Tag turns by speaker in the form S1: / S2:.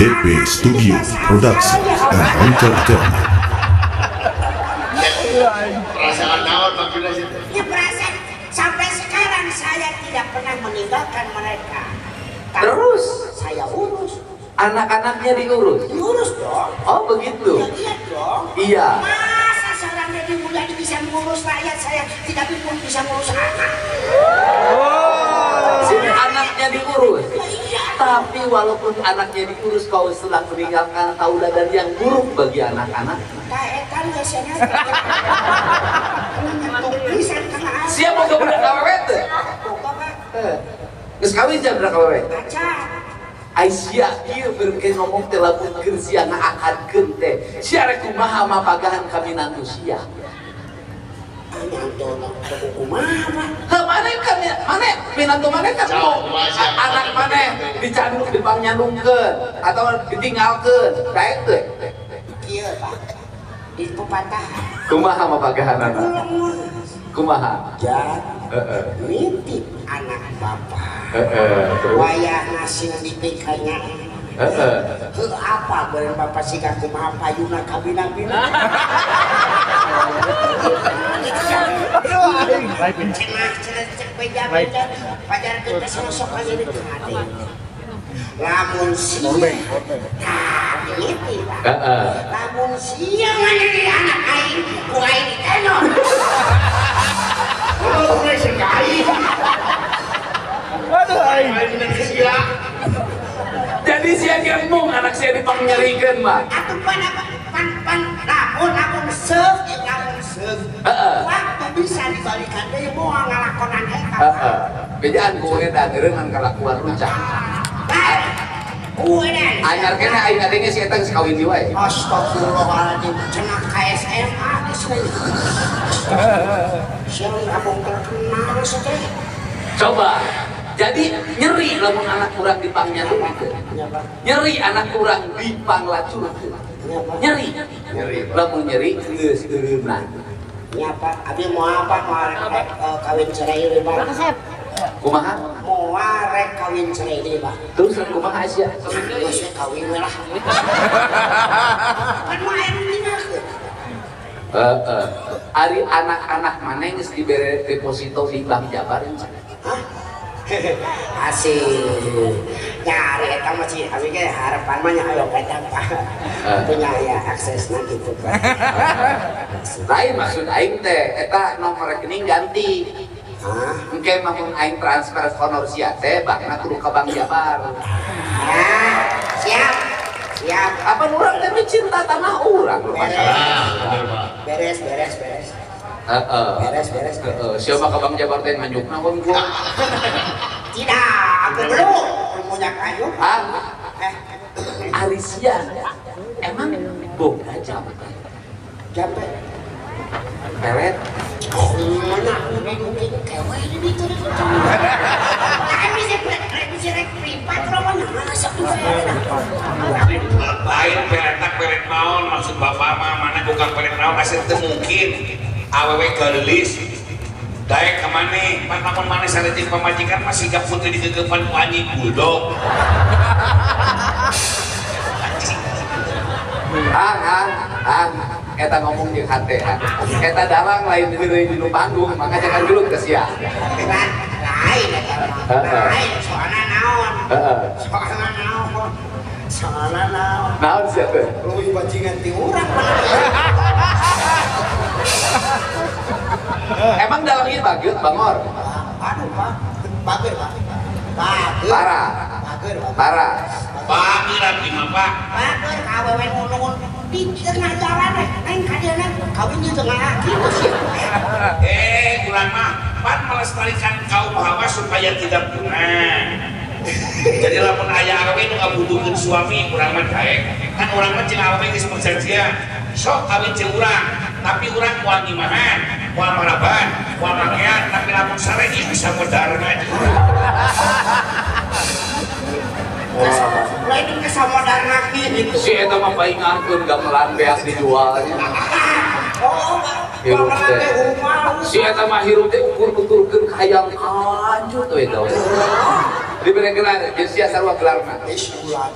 S1: DP Studio Production and Entertainment.
S2: Perasaan naon maksudnya sih?
S3: Ya perasaan sampai sekarang saya tidak pernah meninggalkan mereka.
S4: Terus
S3: Saya urus,
S4: anak-anaknya diurus.
S3: diurus dong.
S4: Oh begitu.
S3: Ya iya dong.
S4: Iya.
S3: Masa seorang Deddy Mulyadi bisa mengurus rakyat saya, tidak pun bisa mengurus anak.
S4: Sini anaknya diurus.
S3: Ya iya.
S4: Tapi walaupun anaknya diurus, kau sedang meninggalkan tauladan yang buruk bagi anak-anak.
S3: Kaetan biasanya. Menyentuh pisan kena air.
S4: Siapa mau budak kawewe teh?
S3: Bapak
S4: Geus kawin jam berapa kawewe?
S3: baca.
S4: Aisyah ieu berke ngomong teh lamunkeun sia ngaakadkeun teh. Sia rek kumaha mapagahan kami nantu sia.
S3: Nyanto kumaha Pak?
S4: Heuh maneh kan maneh pinantu maneh kan mau anak maneh dicanduk dipangnyandungkeun atau ditinggalkeun. Daek teh.
S3: Iya Pak. Di pepatah.
S4: Kumaha mapagahanana? Kumaha?
S3: Jangan nitip anak bapak.
S4: Terus
S3: Wayah nasi dipikanya. Apa beren bapak sih kaku maha payuna kabina-bina. Cenah cek beja-beja. Pajar kita sosok aja di tengah. Lamun siang. Nah, ini Pak. Lamun siang mana di anak aing, ku aing ditenor.
S2: Oh, mulai sekali.
S4: jadi sia gembung anak sia dipangyarikeun mah.
S3: Atuh lamun seuf. Waktu bisa dibalikan deui moal ngalakonan eta.
S4: Bejaan gue dan dengan kelakuan runcak.
S3: Baik. Gue dan.
S4: Anyar kena aing adenge si eta geus kawin di wae.
S3: Astagfirullahaladzim, cenah KSMA geus we. Siang abang terkenal saja.
S4: Coba. Jadi nyeri lamun anak kurang dipangnyandungkeun. Nyeri anak kurang dipanglacurkeun. Nyeri. Lamun nyeri geus eureunna.
S3: Ya Pak, abi mau apa? Mau kawin cerai deui Pak.
S4: Kumaha?
S3: Mau rek kawin cerai deui Pak.
S4: Terus kumaha sia?
S3: Geus kawin we lah. Kan mau aya ninggalkeun.
S4: Ari anak-anak maneh geus dibere deposito di Bank Jabar.
S3: Hah? Asik. Nyari eta mah sih abi ge harapan mah nya aya eta Pak. Punya aya aksesna gitu Pak.
S4: Lain maksud aing teh eta nomor rekening ganti.
S3: Hah?
S4: Engke mah mun aing transfer honor sia teh bakna kudu ka Bank Jabar.
S3: Ya, siap. Siap.
S4: Apa urang teh cinta tanah urang lho masalah.
S3: Beres. Beres.
S4: Siapa ka Bank Jabar teh nganyukna wan gua.
S3: Tidak, aku belum punya kayu.
S4: Arisia emang boga jam
S3: Jampe.
S4: pelet
S3: Mana mungkin kewe ini tuh. Kami bisa rek privat romanya masak tuh.
S2: Lain pelet naon maksud bapak mah mana bukan pelet naon asli teu mungkin. Awewe geulis. Daek ka maneh, pan lamun maneh saeutik pamajikan mah sigap putri digeugepan ku anjing bulldog.
S4: Eta ngomong jeung hate eta dalang lain di nu panggung maka jangan dulu ke sia
S3: Lain soalnya naon. Soalnya naon.
S4: naon sia teh
S3: Leuwih bajingan ti urang.
S4: emang dalang ieu bageut Bangor
S3: Aduh Pak, bager Pak.
S4: parah parah
S2: Pangeran di mah Pak.
S3: Bager kawewe nulungun di tengah jalan lain kadiana kawin di tengah kieu sih.
S2: Kurang mah pan melestarikan kaum hawa supaya tidak punah. Jadi lamun aya awewe nu ngabutuhkeun suami urang mah daek. Kan urang mah jeung awewe geus perjanjian. Sok kawin jeung urang, tapi urang moal ngimahan, moal maraban, moal pakaian, tapi lamun sare ieu bisa modar aja.
S3: Lain ke samodar lagi gitu.
S4: si eta mah paingankeun gamelan beak dijualnya
S3: Oh,
S4: hirup teh
S3: rumah.
S4: si eta mah hirup teh ukur-ukurkeun hayang kanjut we teh dibere gelar jeung sia sarua gelarna
S3: Bismillah.